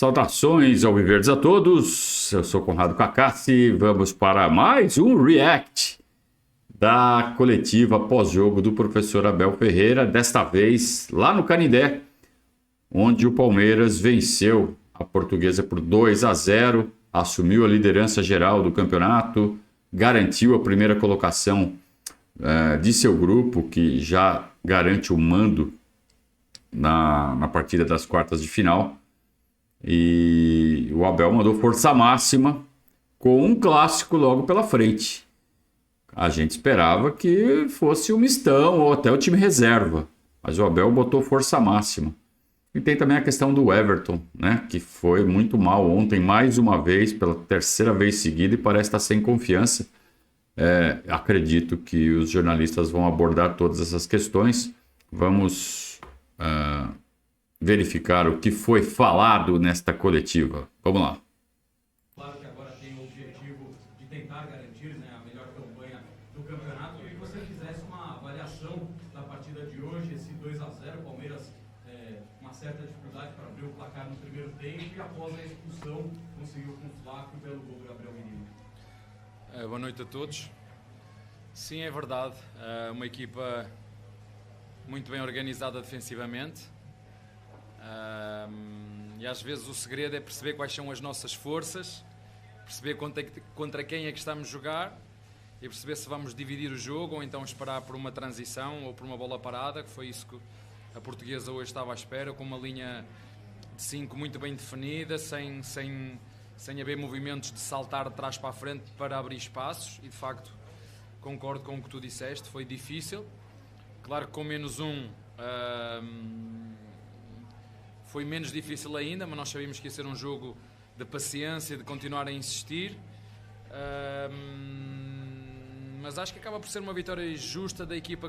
Saudações alviverdes a todos, eu sou Conrado Cacassi, vamos para mais um react da coletiva pós-jogo do professor Abel Ferreira, desta vez lá no Canindé, onde o Palmeiras venceu a Portuguesa por 2-0, assumiu a liderança geral do campeonato, garantiu a primeira colocação de seu grupo, que já garante o mando na partida das quartas de final. E o Abel mandou força máxima com um clássico logo pela frente. A gente esperava que fosse um mistão ou até o time reserva, mas o Abel botou força máxima. E tem também a questão do Everton, né, que foi muito mal ontem, mais uma vez, pela terceira vez seguida, e parece estar sem confiança. Acredito que os jornalistas vão abordar todas essas questões. Vamos verificar o que foi falado nesta coletiva. Vamos lá. Claro que agora tem o objetivo de tentar garantir, né, a melhor campanha do campeonato. Eu queria que você fizesse uma avaliação da partida de hoje, esse 2-0, Palmeiras uma certa dificuldade para abrir o placar no primeiro tempo e após a expulsão conseguiu com o Flaco pelo gol do Gabriel Menino. Boa noite a todos. Sim, é verdade, uma equipa muito bem organizada defensivamente. E às vezes o segredo é perceber quais são as nossas forças, perceber contra quem é que estamos a jogar e perceber se vamos dividir o jogo ou então esperar por uma transição ou por uma bola parada, que foi isso que a Portuguesa hoje estava à espera, com uma linha de 5 muito bem definida, sem haver movimentos de saltar de trás para a frente para abrir espaços. E de facto concordo com o que tu disseste, foi difícil. Claro que com menos um foi menos difícil ainda, mas nós sabíamos que ia ser um jogo de paciência, de continuar a insistir. Mas acho que acaba por ser uma vitória justa da equipa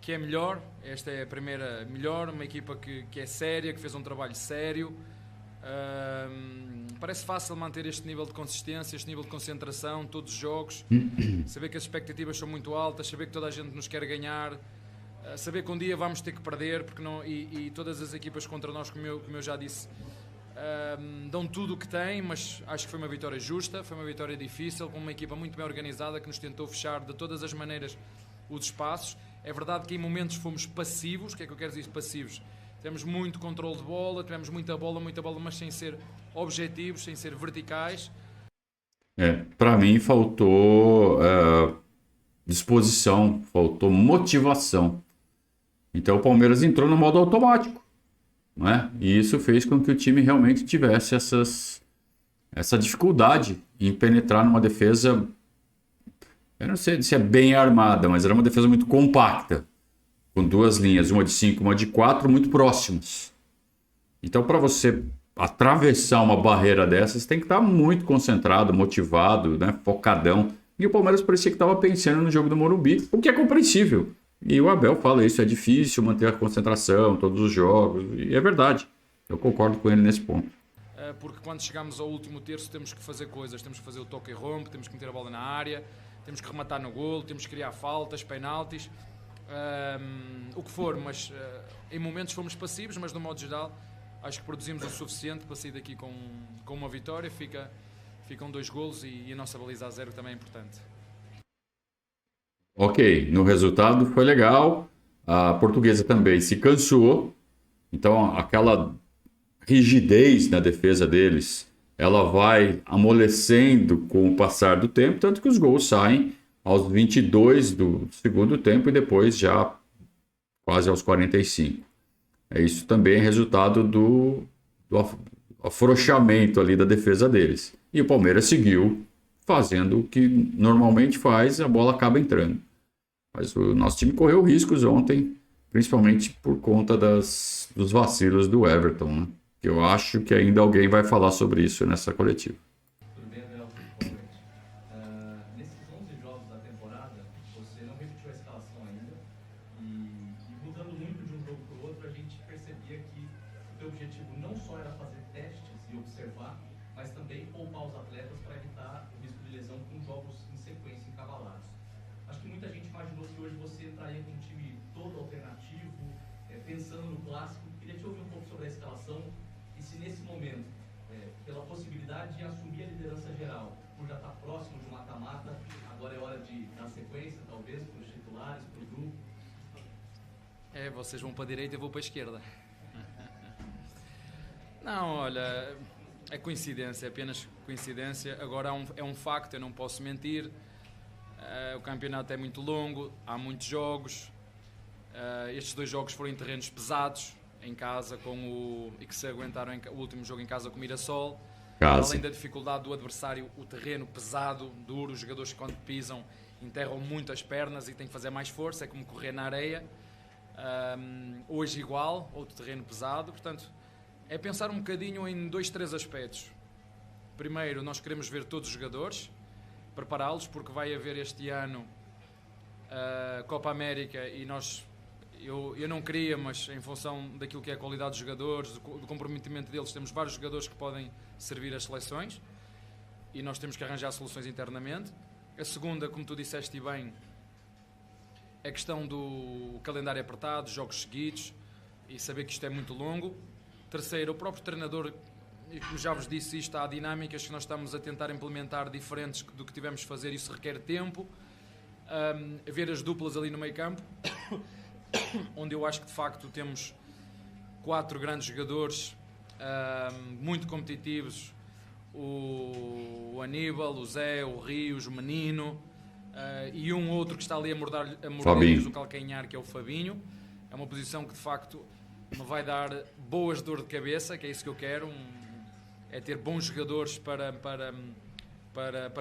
que é melhor. Esta é a primeira melhor, uma equipa que é séria, que fez um trabalho sério. Parece fácil manter este nível de consistência, este nível de concentração, todos os jogos. Saber que as expectativas são muito altas, saber que toda a gente nos quer ganhar. Saber que um dia vamos ter que perder, porque não, e todas as equipas contra nós, como eu já disse, dão tudo o que têm, mas acho que foi uma vitória justa, foi uma vitória difícil, com uma equipa muito bem organizada que nos tentou fechar de todas as maneiras os espaços. É verdade que em momentos fomos passivos. O que é que eu quero dizer passivos? Tivemos muito controle de bola, tivemos muita bola, mas sem ser objetivos, sem ser verticais. Para mim faltou disposição, faltou motivação. Então o Palmeiras entrou no modo automático, né? E isso fez com que o time realmente tivesse essa dificuldade em penetrar numa defesa, eu não sei se é bem armada, mas era uma defesa muito compacta, com duas linhas, uma de 5 uma de 4, muito próximas. Então, para você atravessar uma barreira dessas, tem que estar muito concentrado, motivado, né? Focadão. E o Palmeiras parecia que estava pensando no jogo do Morumbi, o que é compreensível. E o Abel fala isso, é difícil manter a concentração, todos os jogos, e é verdade. Eu concordo com ele nesse ponto. Porque quando chegamos ao último terço temos que fazer coisas, temos que fazer o toque e rompe, temos que meter a bola na área, temos que rematar no golo, temos que criar faltas, penaltis, o que for, mas em momentos fomos passivos, mas no modo geral acho que produzimos o suficiente para sair daqui com uma vitória. Ficam 2 golos e a nossa baliza a 0 também é importante. Ok, no resultado foi legal, a Portuguesa também se cansou, então aquela rigidez na defesa deles, ela vai amolecendo com o passar do tempo, tanto que os gols saem aos 22 do segundo tempo e depois já quase aos 45. Isso também é resultado do afrouxamento ali da defesa deles. E o Palmeiras seguiu fazendo o que normalmente faz, a bola acaba entrando. Mas o nosso time correu riscos ontem, principalmente por conta dos vacilos do Everton, né? Eu acho que ainda alguém vai falar sobre isso nessa coletiva. Tudo bem, Abel? Boa noite. Nesses 11 jogos da temporada, você não repetiu a escalação ainda e mudando muito de um jogo para o outro, a gente percebia que o teu objetivo não só era fazer testes e observar, mas também poupar os atletas para evitar o risco de lesão com jogos em sequência encavalados. Acho que muita gente imaginou que hoje você entraria com um time todo alternativo, pensando no clássico. Queria te ouvir um pouco sobre a escalação e se nesse momento, pela possibilidade de assumir a liderança geral, por já estar próximo de um mata-mata, agora é hora de dar sequência, talvez, para os titulares, para o grupo? Vocês vão para a direita e eu vou para a esquerda. Não, olha, é coincidência, é apenas coincidência. Agora é um facto, eu não posso mentir. O campeonato é muito longo, há muitos jogos. Estes 2 jogos foram em terrenos pesados, em casa, e que se aguentaram o último jogo em casa com o Mirassol. Além da dificuldade do adversário, o terreno pesado, duro, os jogadores que quando pisam enterram muito as pernas e têm que fazer mais força, é como correr na areia. Hoje igual, outro terreno pesado, portanto é pensar um bocadinho em 2, 3 aspectos. Primeiro, nós queremos ver todos os jogadores, prepará-los, porque vai haver este ano a Copa América e eu não queria, mas em função daquilo que é a qualidade dos jogadores, do comprometimento deles, temos vários jogadores que podem servir as seleções e nós temos que arranjar soluções internamente. A segunda, como tu disseste bem, é a questão do calendário apertado, jogos seguidos e saber que isto é muito longo. Terceiro, o próprio treinador, e como já vos disse, isto há dinâmicas que nós estamos a tentar implementar diferentes do que tivemos de fazer, isso requer tempo. Ver as duplas ali no meio campo, onde eu acho que de facto temos 4 grandes jogadores muito competitivos, o Aníbal, o Zé, o Rios, o Menino, e um outro que está ali a morder-lhes o calcanhar, que é o Fabinho. É uma posição que de facto me vai dar boas dor de cabeça, que é isso que eu quero, é ter bons jogadores para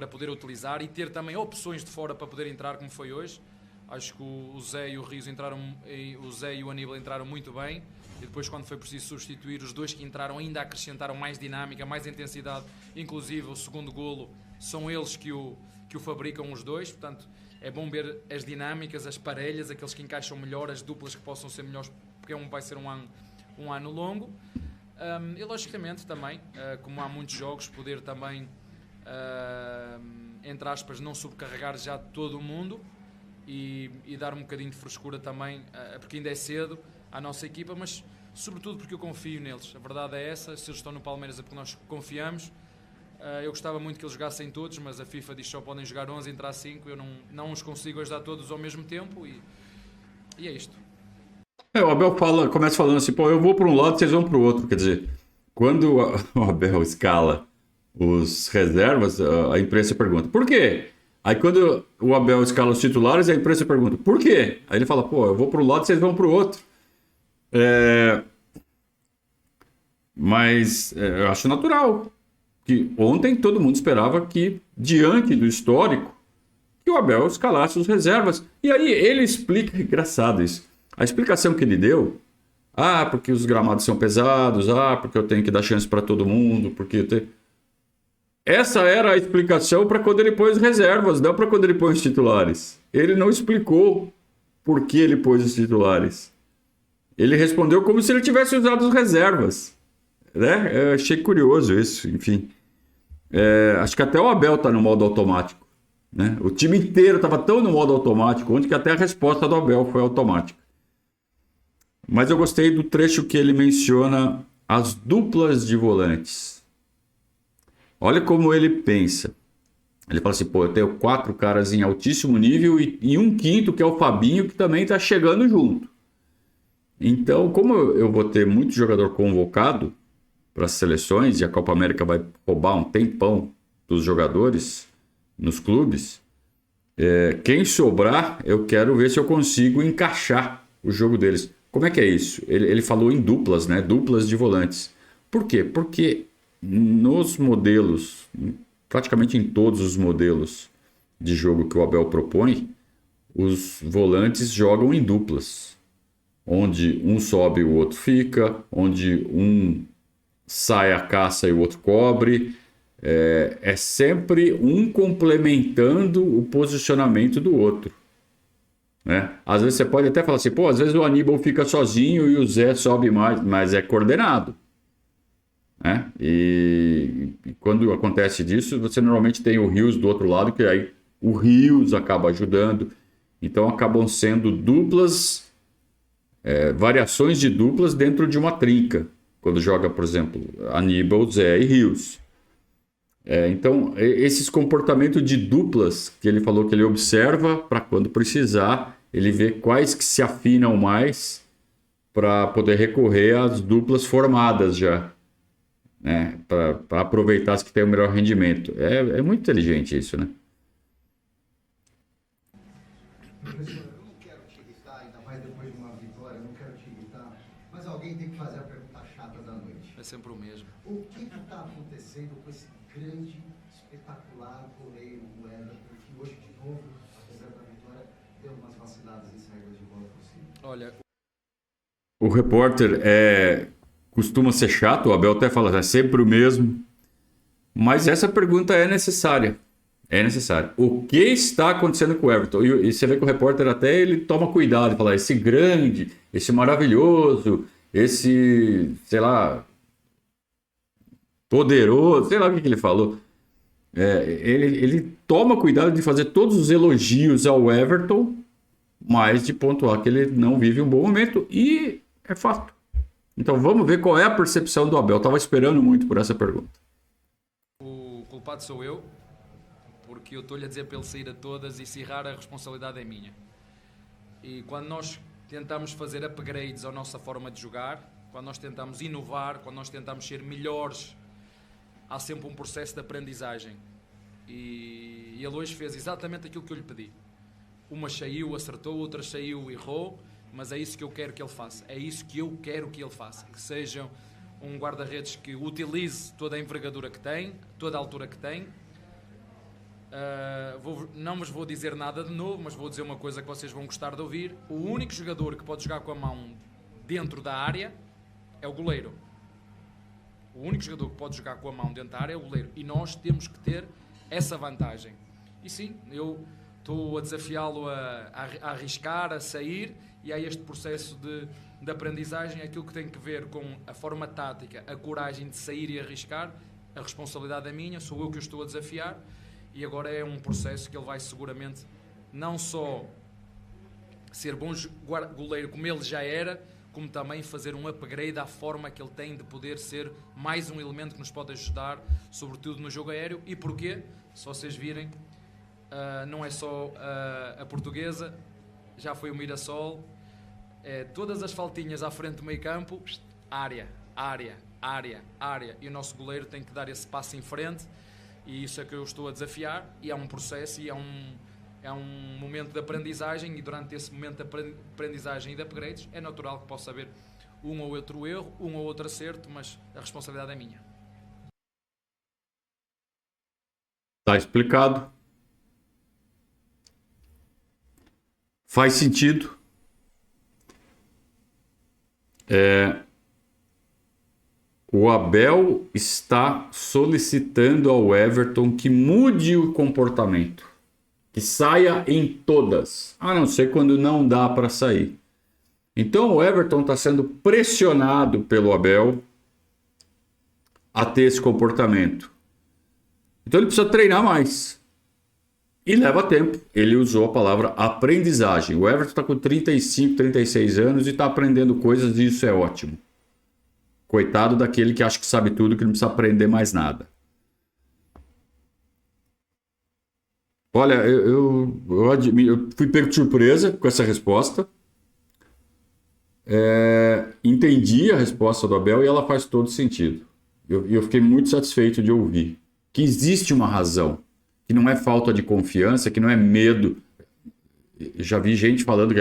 poder utilizar e ter também opções de fora para poder entrar, como foi hoje. Acho que o Zé e o Rios o Zé e o Aníbal entraram muito bem, e depois quando foi preciso substituir, os 2 que entraram ainda acrescentaram mais dinâmica, mais intensidade, inclusive o segundo golo são eles que o fabricam, os 2, portanto é bom ver as dinâmicas, as parelhas, aqueles que encaixam melhor, as duplas que possam ser melhores, porque vai ser um ano longo. E logicamente também, como há muitos jogos, poder também, entre aspas, não sobrecarregar já todo o mundo e dar um bocadinho de frescura também, porque ainda é cedo, à nossa equipa, mas sobretudo porque eu confio neles. A verdade é essa, se eles estão no Palmeiras é porque nós confiamos. Eu gostava muito que eles jogassem todos, mas a FIFA diz que só podem jogar 11, entrar 5, eu não os consigo ajudar todos ao mesmo tempo e é isto. O Abel começa falando assim, pô, eu vou para um lado, vocês vão para o outro. Quer dizer, quando o Abel escala os reservas, a imprensa pergunta, por quê? Aí quando o Abel escala os titulares, a imprensa pergunta, por quê? Aí ele fala, pô, eu vou para um lado, vocês vão para o outro. Mas eu acho natural que ontem todo mundo esperava que, diante do histórico, que o Abel escalasse os reservas. E aí ele explica, engraçado isso, a explicação que ele deu, porque os gramados são pesados, porque eu tenho que dar chance para todo mundo, Essa era a explicação para quando ele pôs reservas, não para quando ele pôs os titulares. Ele não explicou por que ele pôs os titulares. Ele respondeu como se ele tivesse usado as reservas. Né? Eu achei curioso isso, enfim. Acho que até o Abel está no modo automático. Né? O time inteiro estava tão no modo automático, onde que até a resposta do Abel foi automática. Mas eu gostei do trecho que ele menciona as duplas de volantes. Olha como ele pensa. Ele fala assim, pô, eu tenho 4 caras em altíssimo nível e um quinto, que é o Fabinho, que também está chegando junto. Então, como eu vou ter muito jogador convocado para as seleções, e a Copa América vai roubar um tempão dos jogadores nos clubes, quem sobrar, eu quero ver se eu consigo encaixar o jogo deles. Como é que é isso? Ele falou em duplas, né? Duplas de volantes. Por quê? Porque nos modelos, praticamente em todos os modelos de jogo que o Abel propõe, os volantes jogam em duplas, onde um sobe e o outro fica, onde um sai a caça e o outro cobre. É sempre um complementando o posicionamento do outro. Né? Às vezes você pode até falar assim, pô, às vezes o Aníbal fica sozinho e o Zé sobe mais, mas é coordenado. Né? E quando acontece disso, você normalmente tem o Rios do outro lado, que aí o Rios acaba ajudando. Então acabam sendo duplas, variações de duplas dentro de uma trinca. Quando joga, por exemplo, Aníbal, Zé e Rios. Então, esses comportamentos de duplas que ele falou que ele observa para quando precisar, ele vê quais que se afinam mais para poder recorrer às duplas formadas já, né? Para aproveitar as que têm o melhor rendimento. É muito inteligente isso, né? Professor, eu não quero te irritar, ainda mais depois de uma vitória, eu não quero te irritar, mas alguém tem que fazer a pergunta chata da noite. É sempre o mesmo. O que está acontecendo com esse grande, espetacular goleiro, o Everton, que hoje, de novo, apesar da vitória, deu umas vaciladas em saídas de bola possível? Olha, O repórter costuma ser chato, o Abel até fala, é sempre o mesmo. Mas essa pergunta é necessária. É necessário. O que está acontecendo com o Everton? E você vê que o repórter até ele toma cuidado, fala, esse grande, esse maravilhoso, esse, sei lá, poderoso, sei lá o que ele falou. Ele toma cuidado de fazer todos os elogios ao Everton, mas de pontuar que ele não vive um bom momento, e é fato. Então vamos ver qual é a percepção do Abel. Eu estava esperando muito por essa pergunta. o culpado sou eu, porque eu estou-lhe a dizer para ele sair a todas e se errar a responsabilidade é minha. E quando nós tentamos fazer upgrades à nossa forma de jogar, quando nós tentamos inovar, quando nós tentamos ser melhores, há sempre um processo de aprendizagem. E ele hoje fez exatamente aquilo que eu lhe pedi. Uma saiu, acertou, outra saiu, errou, mas é isso que eu quero que ele faça. É isso que eu quero que ele faça. Que seja um guarda-redes que utilize toda a envergadura que tem, toda a altura que tem. Não vos vou dizer nada de novo, mas vou dizer uma coisa que vocês vão gostar de ouvir. O único jogador que pode jogar com a mão dentro da área é o goleiro. O único jogador que pode jogar com a mão dentro da área é o goleiro. E nós temos que ter essa vantagem. E sim, eu estou a desafiá-lo a arriscar, a sair, e há este processo de aprendizagem, aquilo que tem que ver com a forma tática, a coragem de sair e arriscar. A responsabilidade é minha, sou eu que o estou a desafiar. E agora é um processo que ele vai seguramente não só ser bom goleiro como ele já era, como também fazer um upgrade à forma que ele tem de poder ser mais um elemento que nos pode ajudar, sobretudo no jogo aéreo. E porquê? Se vocês virem, não é só a Portuguesa, já foi o Mirassol, todas as faltinhas à frente do meio campo, área, e o nosso goleiro tem que dar esse passo em frente. E isso é que eu estou a desafiar, e é um processo, e é um momento de aprendizagem, e durante esse momento de aprendizagem e de upgrades é natural que possa haver um ou outro erro, um ou outro acerto, mas a responsabilidade é minha. Está explicado. Faz sentido. O Abel está solicitando ao Everton que mude o comportamento, que saia em todas, a não ser quando não dá para sair. Então o Everton está sendo pressionado pelo Abel a ter esse comportamento. Então ele precisa treinar mais. E leva tempo. Ele usou a palavra aprendizagem. O Everton está com 35, 36 anos e está aprendendo coisas, e isso é ótimo. Coitado daquele que acha que sabe tudo, que não precisa aprender mais nada. Olha, eu fui pego de surpresa com essa resposta. Entendi a resposta do Abel e ela faz todo sentido. Eu fiquei muito satisfeito de ouvir que existe uma razão, que não é falta de confiança, que não é medo. Eu já vi gente falando que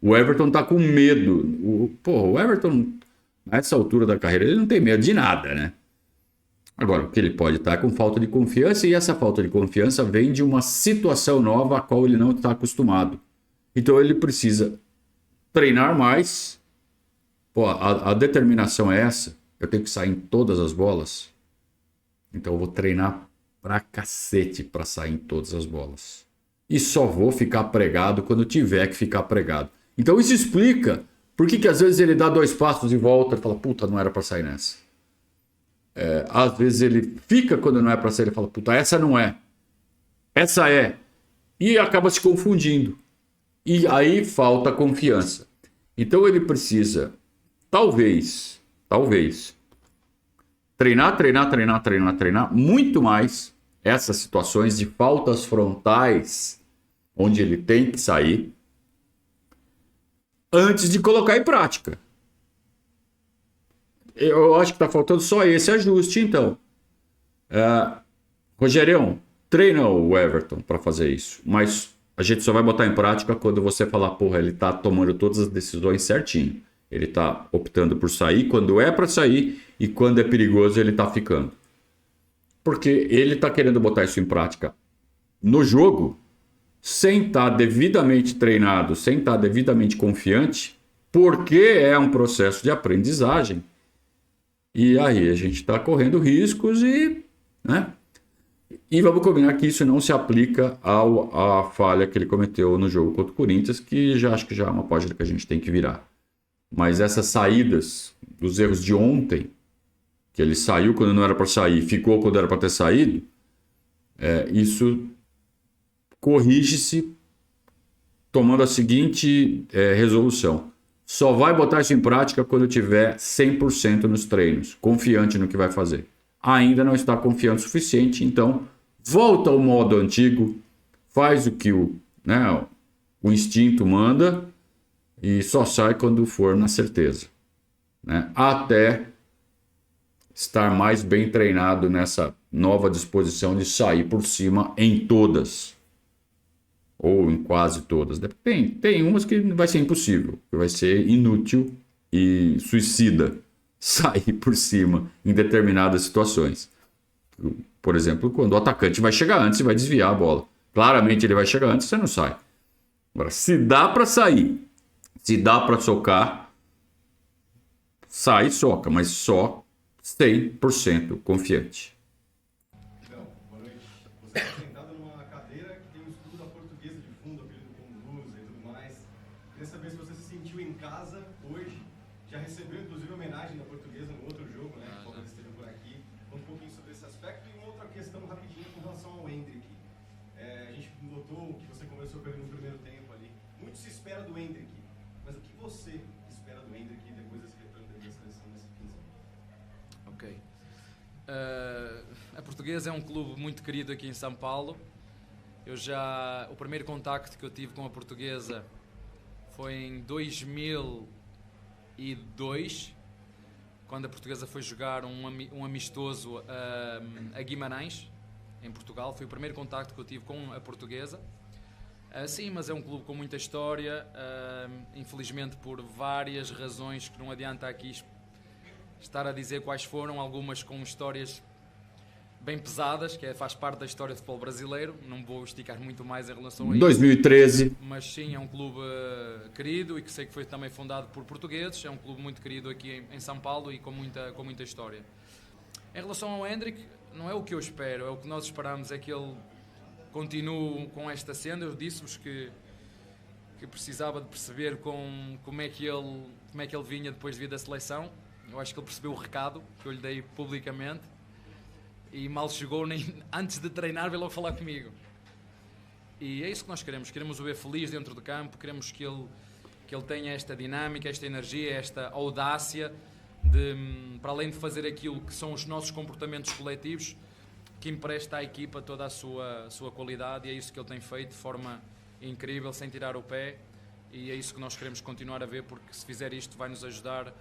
o Everton tá com medo. O Everton, nessa altura da carreira, ele não tem medo de nada, né? Agora, o que ele pode estar com falta de confiança, e essa falta de confiança vem de uma situação nova a qual ele não está acostumado. Então ele precisa treinar mais. A determinação é essa. Eu tenho que sair em todas as bolas. Então eu vou treinar pra cacete pra sair em todas as bolas. E só vou ficar pregado quando tiver que ficar pregado. Então isso explica por que às vezes ele dá 2 passos e volta e fala, puta, não era pra sair nessa. Às vezes ele fica quando não é pra sair e fala, puta, essa não é. Essa é. E acaba se confundindo. E aí falta confiança. Então ele precisa, talvez, talvez. Treinar, muito mais essas situações de faltas frontais, onde ele tem que sair, antes de colocar em prática. Eu acho que está faltando só esse ajuste, então. Rogerião, treina o Everton para fazer isso, mas a gente só vai botar em prática quando você falar, porra, ele está tomando todas as decisões certinho. Ele está optando por sair quando é para sair e quando é perigoso ele está ficando. Porque ele está querendo botar isso em prática no jogo, sem estar devidamente treinado, sem estar devidamente confiante, porque é um processo de aprendizagem. E aí a gente está correndo riscos e, né? E vamos combinar que isso não se aplica à falha que ele cometeu no jogo contra o Corinthians, que já acho que já é uma página que a gente tem que virar. Mas essas saídas, os erros de ontem, que ele saiu quando não era para sair, ficou quando era para ter saído, isso corrige-se tomando a seguinte resolução. Só vai botar isso em prática quando tiver 100% nos treinos, confiante no que vai fazer. Ainda não está confiante o suficiente, então volta ao modo antigo, faz o que o instinto manda e só sai quando for na certeza, né? Até estar mais bem treinado nessa nova disposição de sair por cima em todas, ou em quase todas. Tem umas que vai ser impossível, que vai ser inútil e suicida sair por cima em determinadas situações. Por exemplo, quando o atacante vai chegar antes e vai desviar a bola. Claramente ele vai chegar antes, você não sai. Agora, se dá para sair, se dá para socar, sai e soca, mas só 100% confiante. Então, boa noite. Você está sentado numa cadeira que tem um escudo da Portuguesa de fundo, apelido com blusa e tudo mais. Queria saber se você se sentiu em casa hoje. Já recebeu, inclusive, homenagem da Portuguesa no outro jogo, né? Que o Palmeiras esteve por aqui. Conta um pouquinho sobre esse aspecto e uma outra questão rapidinha com relação ao Endrick. A gente notou que você conversou com ele no primeiro tempo ali. Muito se espera do Endrick, mas o que você espera do Endrick depois desse retorno da seleção nesse fim de semana? Ok. A Portuguesa é um clube muito querido aqui em São Paulo. O primeiro contacto que eu tive com a Portuguesa foi em 2002, quando a Portuguesa foi jogar um amistoso a Guimarães, em Portugal. Foi o primeiro contacto que eu tive com a Portuguesa. Sim, mas é um clube com muita história, infelizmente por várias razões que não adianta aqui estar a dizer quais foram, algumas com histórias bem pesadas, que faz parte da história do futebol brasileiro. Não vou esticar muito mais em relação a isso. 2013. Mas sim, é um clube querido e que sei que foi também fundado por portugueses. É um clube muito querido aqui em São Paulo e com muita história. Em relação ao Endrick, não é o que eu espero, é o que nós esperamos, é que ele continue com esta senda. Eu disse-vos que precisava de perceber como é que ele vinha depois de vir da seleção. Eu acho que ele percebeu o recado que eu lhe dei publicamente e mal chegou, nem antes de treinar veio logo falar comigo. E é isso que nós queremos o ver feliz dentro do campo, queremos que ele tenha esta dinâmica, esta energia, esta audácia de, para além de fazer aquilo que são os nossos comportamentos coletivos, que empresta à equipa toda a sua qualidade, e é isso que ele tem feito de forma incrível, sem tirar o pé, e é isso que nós queremos continuar a ver, porque se fizer isto vai nos ajudar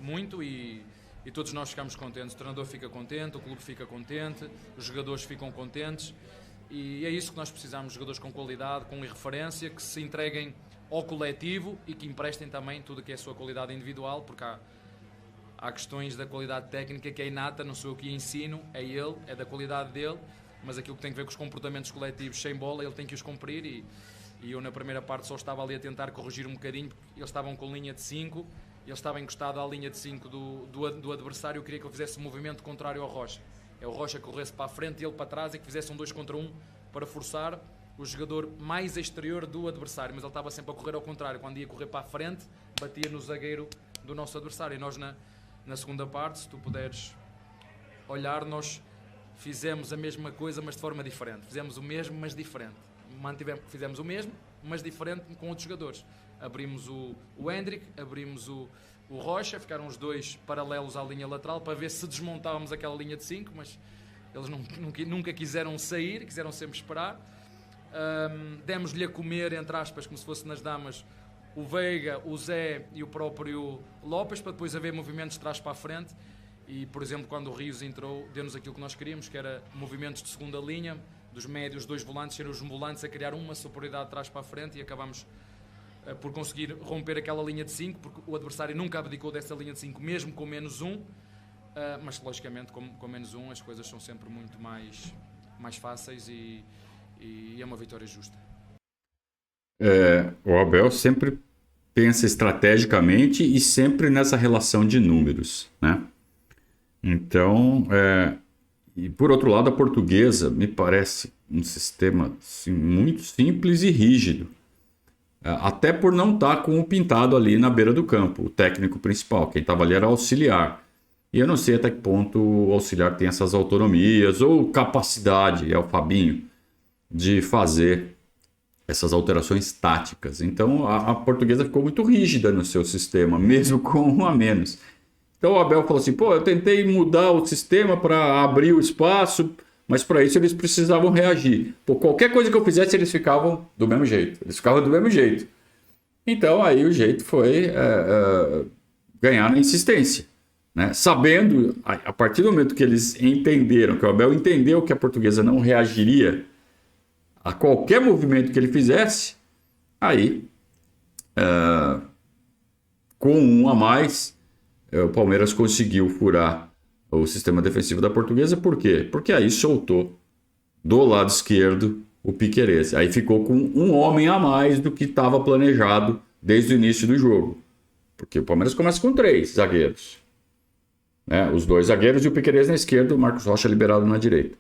muito e todos nós ficamos contentes. O treinador fica contente, o clube fica contente, os jogadores ficam contentes, e é isso que nós precisamos, jogadores com qualidade, com referência, que se entreguem ao coletivo e que emprestem também tudo o que é a sua qualidade individual, porque há questões da qualidade técnica que é inata, não sou eu que ensino, é ele, é da qualidade dele, mas aquilo que tem a ver com os comportamentos coletivos sem bola, ele tem que os cumprir, e eu na primeira parte só estava ali a tentar corrigir um bocadinho, porque eles estavam com linha de 5, ele estava encostado à linha de 5 do adversário. Eu queria que ele fizesse um movimento contrário ao Rocha. É o Rocha que corresse para a frente e ele para trás, e que fizesse um 2 contra 1 para forçar o jogador mais exterior do adversário, mas ele estava sempre a correr ao contrário. Quando ia correr para a frente, batia no zagueiro do nosso adversário. E nós na segunda parte, se tu puderes olhar, nós fizemos a mesma coisa, mas de forma diferente. Fizemos o mesmo, mas diferente. Fizemos o mesmo, mas diferente com outros jogadores. Abrimos o Endrick, abrimos o o Rocha, ficaram os dois paralelos à linha lateral para ver se desmontávamos aquela linha de 5, mas eles nunca quiseram sair, quiseram sempre esperar. Demos-lhe a comer, entre aspas, como se fosse nas damas, o Veiga, o Zé e o próprio Lopes, para depois haver movimentos de trás para a frente. E, por exemplo, quando o Rios entrou, deu-nos aquilo que nós queríamos, que era movimentos de segunda linha, dos médios, 2 volantes, serem os volantes a criar uma superioridade de trás para a frente, e acabamos por conseguir romper aquela linha de 5, porque o adversário nunca abdicou dessa linha de 5, mesmo com menos 1, mas logicamente com menos 1 as coisas são sempre muito mais fáceis e é uma vitória justa. O Abel sempre pensa estrategicamente e sempre nessa relação de números, né? Então, e por outro lado, a Portuguesa me parece um sistema assim, muito simples e rígido, até por não estar com o Pintado ali na beira do campo, o técnico principal. Quem estava ali era o auxiliar. E eu não sei até que ponto o auxiliar tem essas autonomias ou capacidade, é o Fabinho, de fazer essas alterações táticas. Então a Portuguesa ficou muito rígida no seu sistema, mesmo com um a menos. Então o Abel falou assim, eu tentei mudar o sistema para abrir o espaço, mas para isso eles precisavam reagir. Qualquer coisa que eu fizesse, eles ficavam do mesmo jeito. Então aí o jeito foi ganhar na insistência, né? Sabendo, a partir do momento que eles entenderam, que o Abel entendeu que a Portuguesa não reagiria a qualquer movimento que ele fizesse, aí, com um a mais, o Palmeiras conseguiu furar o sistema defensivo da Portuguesa. Por quê? Porque aí soltou do lado esquerdo o Piquerez. Aí ficou com um homem a mais do que estava planejado desde o início do jogo. Porque o Palmeiras começa com 3 zagueiros, né? Os 2 zagueiros e o Piquerez na esquerda, o Marcos Rocha liberado na direita.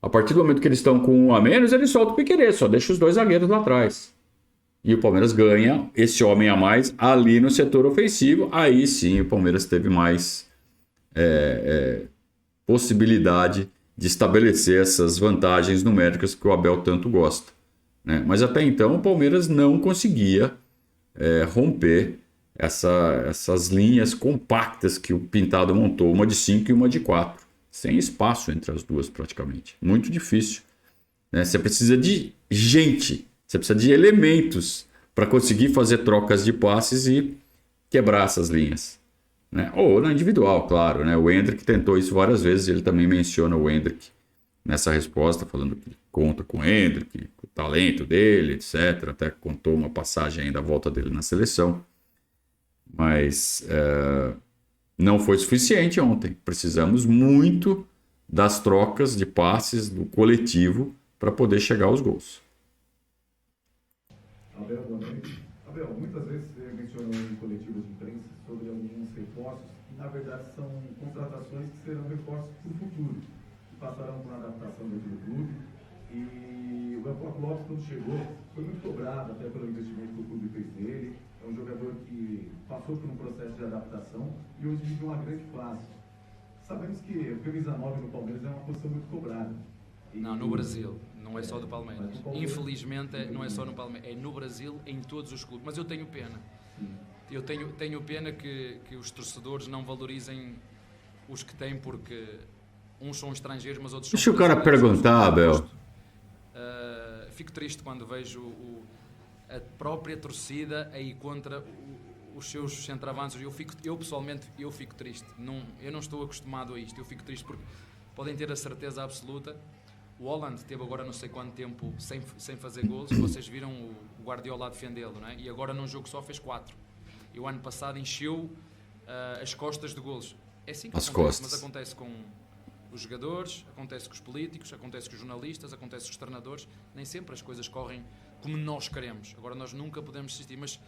A partir do momento que eles estão com um a menos, ele solta o Piquerez, só deixa os 2 zagueiros lá atrás. E o Palmeiras ganha esse homem a mais ali no setor ofensivo. Aí sim o Palmeiras teve mais possibilidade de estabelecer essas vantagens numéricas que o Abel tanto gosta, né? Mas até então o Palmeiras não conseguia romper essas linhas compactas que o Pintado montou, uma de 5 e uma de 4. Sem espaço entre as duas praticamente. Muito difícil, né? Você precisa de gente, você precisa de elementos para conseguir fazer trocas de passes e quebrar essas linhas, né? Ou na individual, claro, né? O Endrick tentou isso várias vezes, ele também menciona o Endrick nessa resposta, falando que conta com o Endrick, com o talento dele, etc. Até contou uma passagem ainda da volta dele na seleção. Mas não foi suficiente ontem. Precisamos muito das trocas de passes do coletivo para poder chegar aos gols. Abel, boa noite. Abel, muitas vezes você mencionou em coletivos de imprensa sobre alguns reforços que, na verdade, são contratações que serão reforços para o futuro, que passarão por uma adaptação dentro do clube. E o Leopoldo Lopes, quando chegou, foi muito cobrado até pelo investimento que o clube fez nele. É um jogador que passou por um processo de adaptação e hoje vive uma grande fase. Sabemos que o camisa 9 no Palmeiras é uma posição muito cobrada. Não, no Brasil, não é só do Palmeiras. Infelizmente, não é só no Palmeiras, é no Brasil, em todos os clubes. Mas eu tenho pena. Eu tenho pena que os torcedores não valorizem os que têm, porque uns são estrangeiros, mas outros são... Deixa o cara perguntar, Abel. Fico triste quando vejo a própria torcida aí contra os seus centroavanços. Eu pessoalmente fico triste. Eu não estou acostumado a isto. Eu fico triste porque podem ter a certeza absoluta. O Haaland teve agora não sei quanto tempo sem fazer golos. Vocês viram o Guardiola a defendê-lo, não é? E agora num jogo só fez 4. E o ano passado encheu as costas de golos. É assim que acontece, mas acontece com os jogadores, acontece com os políticos, acontece com os jornalistas, acontece com os treinadores. Nem sempre as coisas correm como nós queremos. Agora nós nunca podemos desistir, mas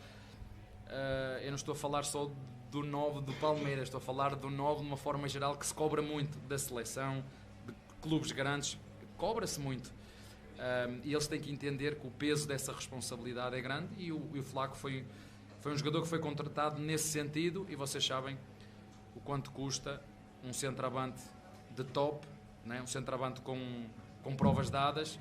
eu não estou a falar só do 9 do Palmeiras, estou a falar do 9 de uma forma geral, que se cobra muito da seleção, de clubes grandes, cobra-se muito. E eles têm que entender que o peso dessa responsabilidade é grande, e o Flaco foi um jogador que foi contratado nesse sentido, e vocês sabem o quanto custa um centroavante de top, né? Um centroavante com provas dadas,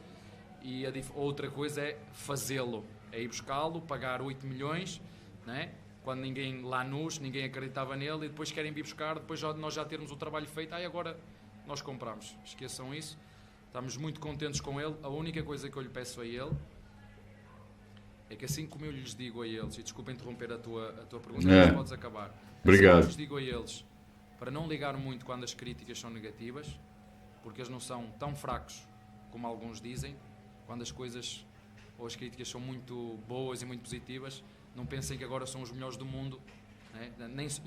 e outra coisa é fazê-lo, é ir buscá-lo, pagar 8 milhões, né? quando ninguém lá ninguém acreditava nele, e depois querem vir buscar, depois nós já termos o trabalho feito, agora nós compramos. Esqueçam isso. Estamos muito contentes com ele. A única coisa que eu lhe peço a ele é que, assim como eu lhes digo a eles, e desculpa interromper a tua pergunta, mas podes acabar. Obrigado. Assim como lhes digo a eles, para não ligar muito quando as críticas são negativas, porque eles não são tão fracos como alguns dizem, quando as coisas ou as críticas são muito boas e muito positivas, não pensem que agora são os melhores do mundo, né?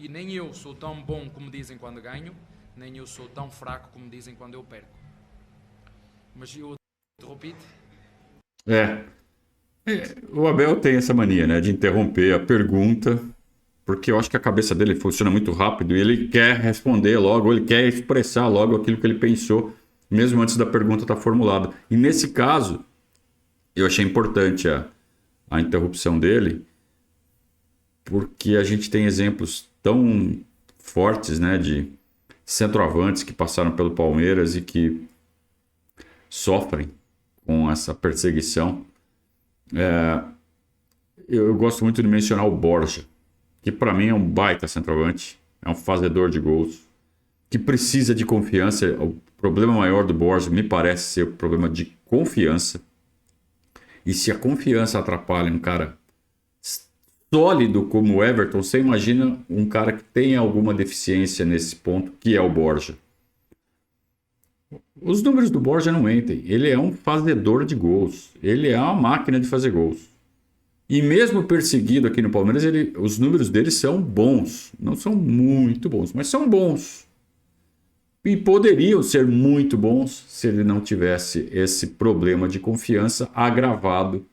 Nem eu sou tão bom como dizem quando ganho, nem eu sou tão fraco como dizem quando eu perco. Mas eu interrompi-te? O Abel tem essa mania, né, de interromper a pergunta, porque eu acho que a cabeça dele funciona muito rápido e ele quer responder logo, ele quer expressar logo aquilo que ele pensou, mesmo antes da pergunta estar formulada. E nesse caso, eu achei importante a interrupção dele, porque a gente tem exemplos tão fortes, né, de centroavantes que passaram pelo Palmeiras e que sofrem com essa perseguição. Eu gosto muito de mencionar o Borja, que para mim é um baita centroavante, é um fazedor de gols, que precisa de confiança. O problema maior do Borja me parece ser o problema de confiança. E se a confiança atrapalha um cara sólido como o Everton, você imagina um cara que tem alguma deficiência nesse ponto, que é o Borja. Os números do Borja não mentem. Ele é um fazedor de gols. Ele é uma máquina de fazer gols. E mesmo perseguido aqui no Palmeiras, os números dele são bons. Não são muito bons, mas são bons. E poderiam ser muito bons se ele não tivesse esse problema de confiança agravado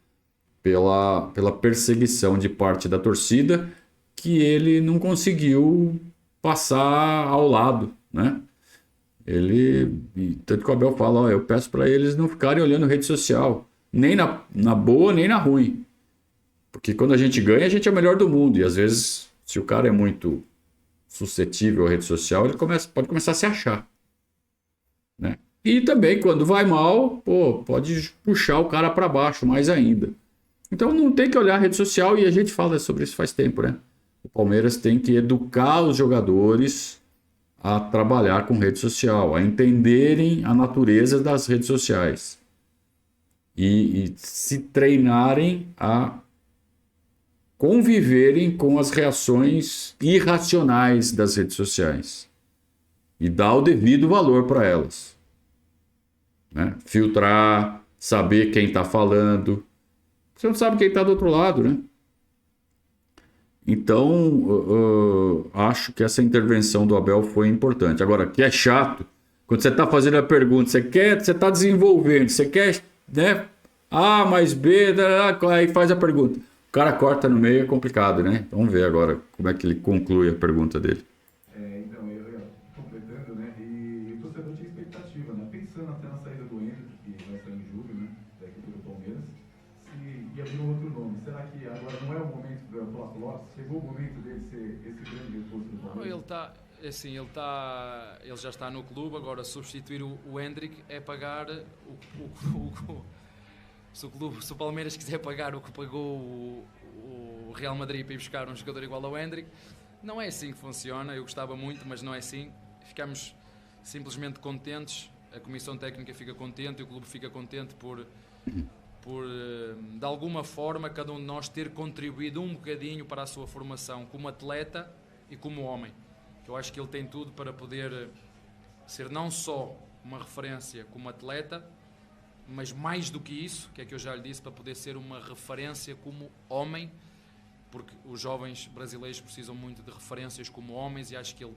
pela perseguição de parte da torcida, que ele não conseguiu passar ao lado, né? Tanto que o Abel fala, eu peço para eles não ficarem olhando rede social, nem na boa, nem na ruim. Porque quando a gente ganha, a gente é o melhor do mundo. E às vezes, se o cara é muito suscetível à rede social, ele pode começar a se achar, né? E também, quando vai mal, pode puxar o cara para baixo mais ainda. Então não tem que olhar a rede social, e a gente fala sobre isso faz tempo, né? O Palmeiras tem que educar os jogadores a trabalhar com rede social, a entenderem a natureza das redes sociais e se treinarem a conviverem com as reações irracionais das redes sociais e dar o devido valor para elas, né? Filtrar, saber quem está falando. Você não sabe quem está do outro lado, né? Então, acho que essa intervenção do Abel foi importante. Agora, que é chato, quando você está fazendo a pergunta, você está desenvolvendo, você quer, né? A mais B, aí faz a pergunta. O cara corta no meio, é complicado, né? Vamos ver agora como é que ele conclui a pergunta dele. Então, eu completando, né? E o torcedor tinha expectativa, né? Pensando até na saída do Henrique, que vai sair em julho, né? Da equipe do Palmeiras, se ia vir um outro nome. Será que agora não é o momento do Flávio Lopes? Chegou o momento dele ser esse grande reforço do Palmeiras? Ele já está no clube. Agora, substituir o Hendrick é pagar se o Palmeiras quiser pagar o que pagou o Real Madrid para ir buscar um jogador igual ao Hendrick, não é assim que funciona. Eu gostava muito, mas não é assim. Ficamos simplesmente contentes, a comissão técnica fica contente, o clube fica contente por de alguma forma cada um de nós ter contribuído um bocadinho para a sua formação como atleta e como homem. Eu acho que ele tem tudo para poder ser não só uma referência como atleta, mas mais do que isso, que é que eu já lhe disse, para poder ser uma referência como homem, porque os jovens brasileiros precisam muito de referências como homens, e acho que ele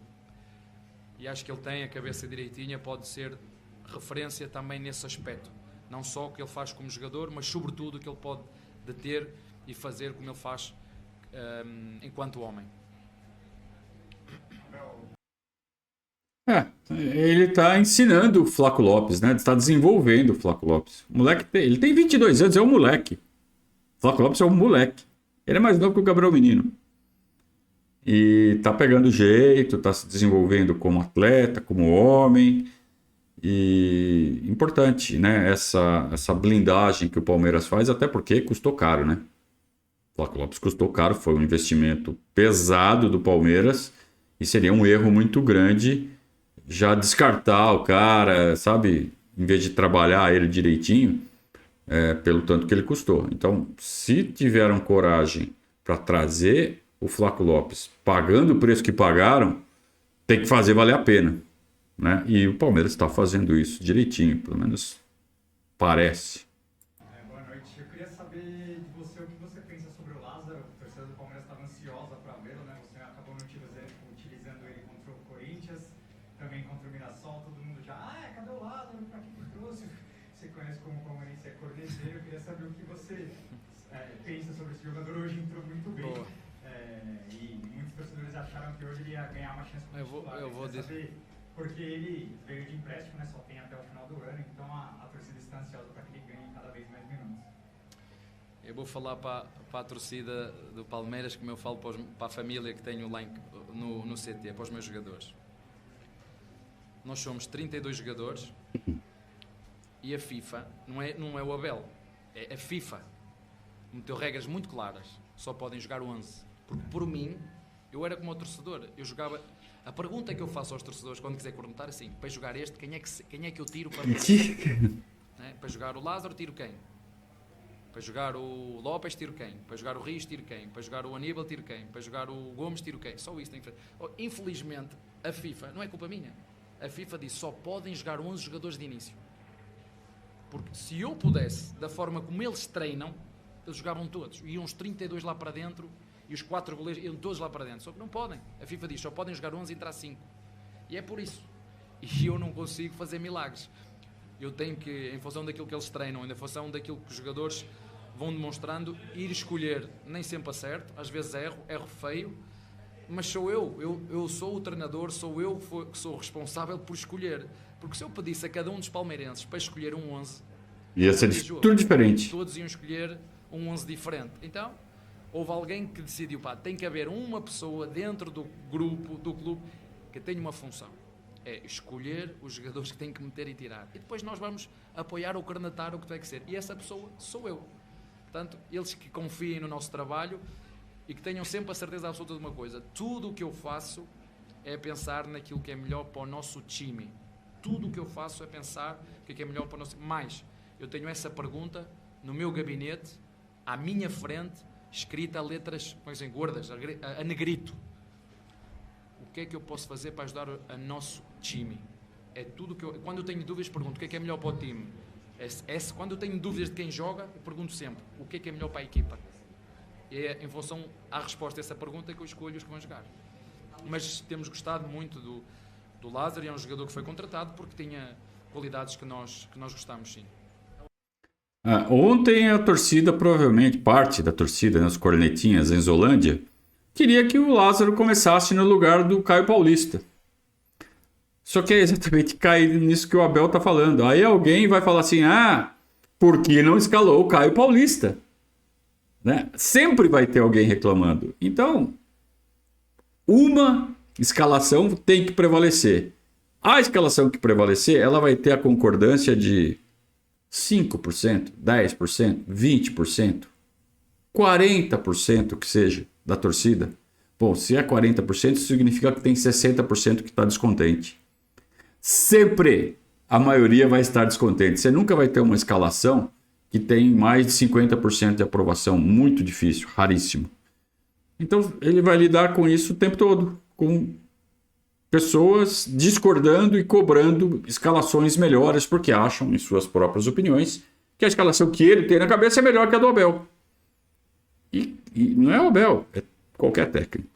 tem a cabeça direitinha, pode ser referência também nesse aspecto. Não só o que ele faz como jogador, mas sobretudo o que ele pode deter e fazer como ele faz enquanto homem. Ele está ensinando o Flaco Lopes, né? Está desenvolvendo o Flaco Lopes. O moleque ele tem 22 anos, é um moleque. O Flaco Lopes é um moleque. Ele é mais novo que o Gabriel Menino. E está pegando jeito, está se desenvolvendo como atleta, como homem. E importante, né? Essa blindagem que o Palmeiras faz, até porque custou caro, né? Flávio Lopes custou caro, foi um investimento pesado do Palmeiras e seria um erro muito grande já descartar o cara, sabe? Em vez de trabalhar ele direitinho, pelo tanto que ele custou. Então, se tiveram coragem para trazer o Flávio Lopes pagando o preço que pagaram, tem que fazer valer a pena, né? E o Palmeiras está fazendo isso direitinho, pelo menos parece. Boa noite. Eu queria saber de você o que você pensa sobre o Lázaro. A torcida do Palmeiras estava ansiosa para vê-lo, né? Você acabou não utilizando ele contra o Corinthians, também contra o Mirassol. Todo mundo já, cadê o Lázaro? Para que trouxe? Você conhece como palmeirense, é corneteiro. Eu queria saber o que você pensa sobre esse jogador. Hoje entrou muito bem. E muitos torcedores acharam que hoje ele ia ganhar uma chance com o titular. Eu vou saber, porque ele veio de empréstimo, né? Só tem até o final do ano, então a torcida está ansiosa para que ele ganhe cada vez mais minutos. Eu vou falar para a torcida do Palmeiras, como eu falo para a família que tenho lá no CT, para os meus jogadores. Nós somos 32 jogadores e a FIFA não é o Abel, é a FIFA. Meteu regras muito claras, só podem jogar 11. Porque por mim, eu era como o torcedor, eu jogava. A pergunta que eu faço aos torcedores quando quiser perguntar é assim: para jogar este, quem é que eu tiro para meter? Para jogar o Lázaro, tiro quem? Para jogar o Lopes, tiro quem? Para jogar o Rios, tiro quem? Para jogar o Aníbal, tiro quem? Para jogar o Gomes, tiro quem? Só isso tem que fazer. Infelizmente, a FIFA, não é culpa minha, a FIFA diz só podem jogar 11 jogadores de início. Porque se eu pudesse, da forma como eles treinam, eles jogavam todos. Iam os 32 lá para dentro e os 4 goleiros iam todos lá para dentro. Só que não podem. A FIFA diz só podem jogar 11 e entrar 5. E é por isso. E eu não consigo fazer milagres. Eu tenho que, em função daquilo que eles treinam, em função daquilo que os jogadores vão demonstrando, ir escolher. Nem sempre acerto, às vezes erro feio, mas sou eu sou o treinador, sou eu que sou responsável por escolher. Porque se eu pedisse a cada um dos palmeirenses para escolher um 11, ia ser tudo diferente. Todos iam escolher um 11 diferente. Então, houve alguém que decidiu, tem que haver uma pessoa dentro do grupo, do clube, que tenha uma função. É escolher os jogadores que têm que meter e tirar. E depois nós vamos apoiar ou cornetar o que tem que ser. E essa pessoa sou eu. Portanto, eles que confiem no nosso trabalho e que tenham sempre a certeza absoluta de uma coisa: tudo o que eu faço é pensar naquilo que é melhor para o nosso time. Tudo o que eu faço é pensar o que é melhor para o nosso time. Mas eu tenho essa pergunta no meu gabinete, à minha frente, escrita a letras gordas, a negrito. O que é que eu posso fazer para ajudar o nosso time? É tudo que quando eu tenho dúvidas, pergunto o que é melhor para o time. Quando eu tenho dúvidas de quem joga, eu pergunto sempre o que é melhor para a equipa. E é em função à resposta a essa pergunta que eu escolho os que vão jogar. Mas temos gostado muito do Lázaro, e é um jogador que foi contratado porque tinha qualidades que nós gostamos, sim. Ontem a torcida, provavelmente parte da torcida, nas cornetinhas em Zolândia, queria que o Lázaro começasse no lugar do Caio Paulista. Só que é exatamente cair nisso que o Abel está falando. Aí alguém vai falar assim, por que não escalou o Caio Paulista? Né? Sempre vai ter alguém reclamando. Então, uma escalação tem que prevalecer. A escalação que prevalecer, ela vai ter a concordância de 5%, 10%, 20%, 40% que seja da torcida. Bom, se é 40%, isso significa que tem 60% que está descontente. Sempre a maioria vai estar descontente. Você nunca vai ter uma escalação que tem mais de 50% de aprovação. Muito difícil, raríssimo. Então ele vai lidar com isso o tempo todo, com pessoas discordando e cobrando escalações melhores porque acham, em suas próprias opiniões, que a escalação que ele tem na cabeça é melhor que a do Abel. E não é o Abel, é qualquer técnico.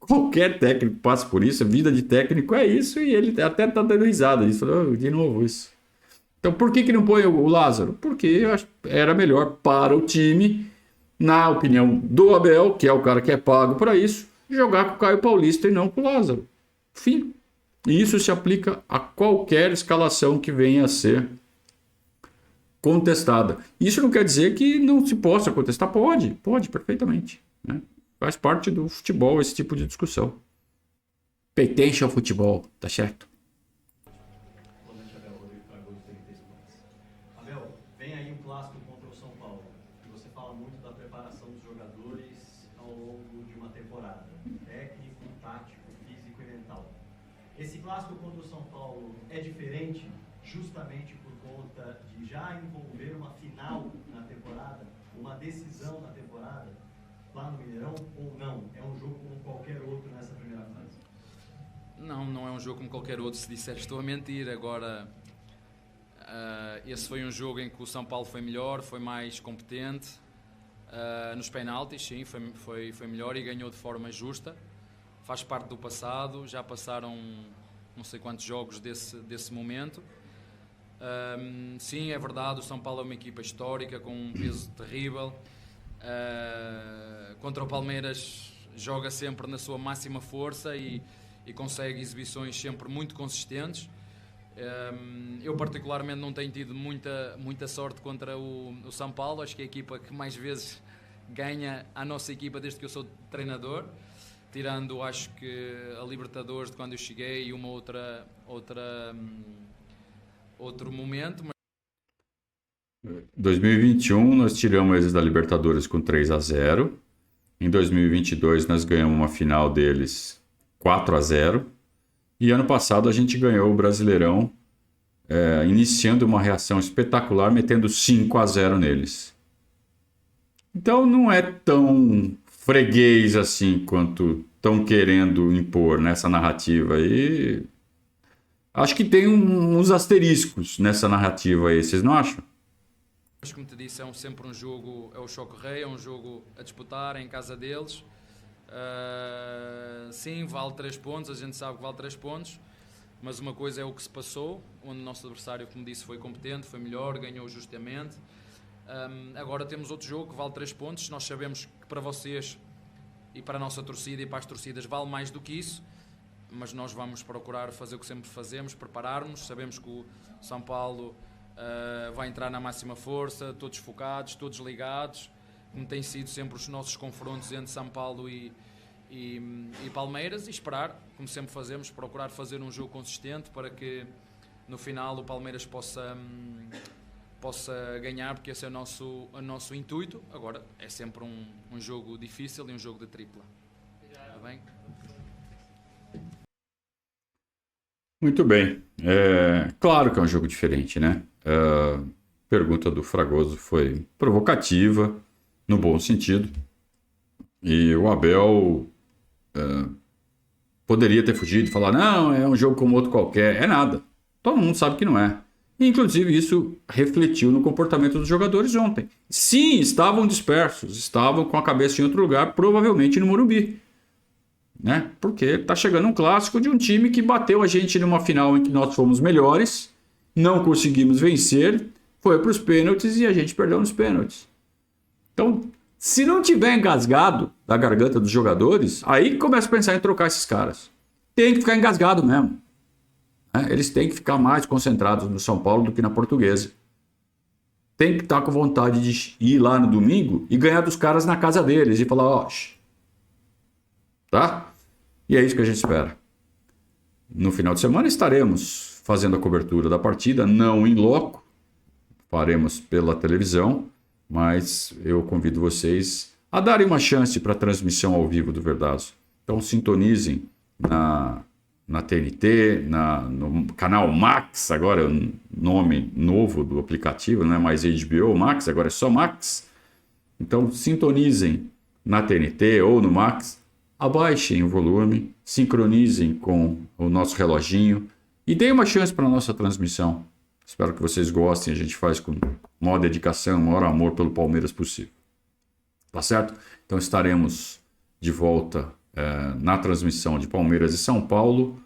Qualquer técnico passa por isso, a vida de técnico é isso, e ele até está dando risada disso. De novo isso. Então por que não põe o Lázaro? Porque era melhor para o time, na opinião do Abel, que é o cara que é pago para isso, jogar com o Caio Paulista e não com o Lázaro. Fim. E isso se aplica a qualquer escalação que venha a ser contestada. Isso não quer dizer que não se possa contestar. Pode perfeitamente. Né? Faz parte do futebol esse tipo de discussão. Pertence ao futebol, tá certo? Boa noite, Abel. Rodrigo Fragoso, TNT Esportes. Abel, vem aí um clássico contra o São Paulo. Você fala muito da preparação dos jogadores é diferente justamente por conta de já envolver uma final na temporada, uma decisão na temporada, lá no Mineirão, ou não? É um jogo como qualquer outro nessa primeira fase? Não, não é um jogo como qualquer outro. Se disser, estou a mentir. Agora, esse foi um jogo em que o São Paulo foi melhor, foi mais competente. Nos penaltis, sim, foi melhor e ganhou de forma justa. Faz parte do passado, já passaram não sei quantos jogos desse momento. Sim, é verdade, o São Paulo é uma equipa histórica com um peso terrível. Contra o Palmeiras joga sempre na sua máxima força e consegue exibições sempre muito consistentes. Eu particularmente não tenho tido muita sorte contra o São Paulo. Acho que é a equipa que mais vezes ganha a nossa equipa desde que eu sou treinador, tirando acho que a Libertadores de quando eu cheguei e outro momento. 2021 nós tiramos eles da Libertadores com 3-0. Em 2022 nós ganhamos uma final deles 4-0. E ano passado a gente ganhou o Brasileirão, iniciando uma reação espetacular, metendo 5-0 neles. Então não é tão freguês assim quanto estão querendo impor nessa narrativa aí. Acho que tem uns asteriscos nessa narrativa aí, vocês não acham? Mas como te disse, sempre um jogo, é o Choque Rei, é um jogo a disputar em casa deles. Sim, vale 3 pontos, a gente sabe que vale 3 pontos, mas uma coisa é o que se passou, onde o nosso adversário, como disse, foi competente, foi melhor, ganhou justamente. Agora temos outro jogo que vale 3 pontos, nós sabemos que para vocês e para a nossa torcida e para as torcidas vale mais do que isso, mas nós vamos procurar fazer o que sempre fazemos, preparar-nos. Sabemos que o São Paulo vai entrar na máxima força, todos focados, todos ligados, como tem sido sempre os nossos confrontos entre São Paulo e Palmeiras, e esperar, como sempre fazemos, procurar fazer um jogo consistente para que no final o Palmeiras possa ganhar, porque esse é o nosso intuito. Agora é sempre um jogo difícil e um jogo de tripla. Está bem? Muito bem. Claro que é um jogo diferente, né? A pergunta do Fragoso foi provocativa, no bom sentido. E o Abel poderia ter fugido e falar, não, é um jogo como outro qualquer. É nada. Todo mundo sabe que não é. E, inclusive, isso refletiu no comportamento dos jogadores ontem. Sim, estavam dispersos, estavam com a cabeça em outro lugar, provavelmente no Morumbi. Né? Porque está chegando um clássico de um time que bateu a gente numa final em que nós fomos melhores, não conseguimos vencer, foi para os pênaltis e a gente perdeu nos pênaltis. Então, se não tiver engasgado da garganta dos jogadores, aí começa a pensar em trocar esses caras. Tem que ficar engasgado mesmo. Eles têm que ficar mais concentrados no São Paulo do que na Portuguesa. Tem que estar com vontade de ir lá no domingo e ganhar dos caras na casa deles e falar, ó, tá? E é isso que a gente espera. No final de semana estaremos fazendo a cobertura da partida, não em loco, faremos pela televisão, mas eu convido vocês a darem uma chance para a transmissão ao vivo do Verdazo. Então sintonizem na TNT, no canal Max, agora é o nome novo do aplicativo, não é mais HBO Max, agora é só Max. Então sintonizem na TNT ou no Max, abaixem o volume, sincronizem com o nosso reloginho e deem uma chance para a nossa transmissão. Espero que vocês gostem, a gente faz com maior dedicação, maior amor pelo Palmeiras possível. Tá certo? Então estaremos de volta na transmissão de Palmeiras e São Paulo,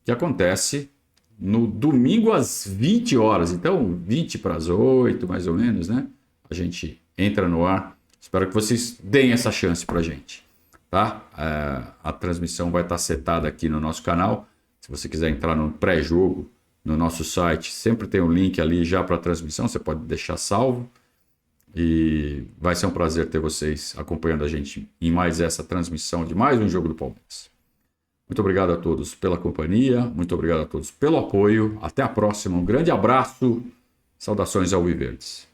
que acontece no domingo às 20 horas. Então, 20 para as 8, mais ou menos, né? A gente entra no ar. Espero que vocês deem essa chance para a gente, tá? A transmissão vai estar setada aqui no nosso canal. Se você quiser entrar no pré-jogo, no nosso site, sempre tem um link ali já para a transmissão. Você pode deixar salvo. E vai ser um prazer ter vocês acompanhando a gente em mais essa transmissão de mais um jogo do Palmeiras. Muito obrigado a todos pela companhia, muito obrigado a todos pelo apoio. Até a próxima, um grande abraço, saudações alviverdes.